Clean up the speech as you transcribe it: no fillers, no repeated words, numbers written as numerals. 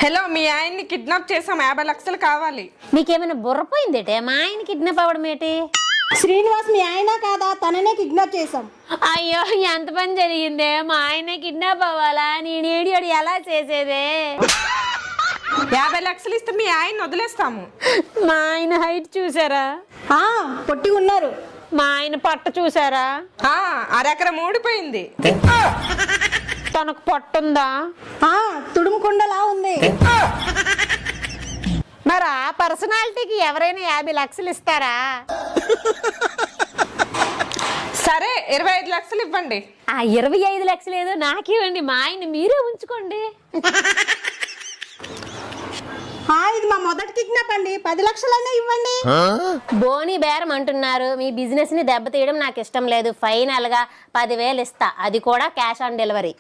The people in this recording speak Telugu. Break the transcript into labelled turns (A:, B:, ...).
A: హలో, మీ ఆయన్ని కిడ్నాప్ చేసాం, 50 లక్షలు కావాలి.
B: మీకేమైనా బుర్రపోయిందేటే? మా ఆయన కిడ్నాప్ అవ్వడం ఏంటి?
C: శ్రీనివాస్ మీ ఆయన కాదా? తననే కిడ్నాప్ చేసాం.
B: అయ్యో, ఎంత పని జరిగిందే! మా ఆయన కిడ్నాప్ అవ్వాలా? నేను ఏడియోడు ఎలా చేసేదే?
A: 50 లక్షలు ఇస్తే మీ ఆయన్ని వదిలేస్తాము.
B: మా ఆయన హైట్ చూసారా?
C: పొట్టి ఉన్నారు.
B: మా ఆయన పట్ట చూసారా?
A: అరెకరం ఊడిపోయింది.
B: తనకు పట్టుందా?
C: తుడుముకుండలా ఉంది.
B: మరి ఆ పర్సనాలిటీకి ఎవరైనా 50 లక్షలు ఇస్తారా?
A: సరే, 25 లక్షలు ఇవ్వండి.
B: ఆ 25 లక్షలు ఏదో నాకివ్వండి, మా ఆయన మీరే ఉంచుకోండి.
C: ఇది మా మొదటి కిడ్నాప్ అండి, 10 లక్షలైనా ఇవ్వండి.
B: బోని బేరం అంటున్నారు. మీ బిజినెస్ ని దెబ్బతీయడం నాకు ఇష్టం లేదు. ఫైనల్ గా 10,000 ఇస్తా, అది కూడా క్యాష్ ఆన్ డెలివరీ.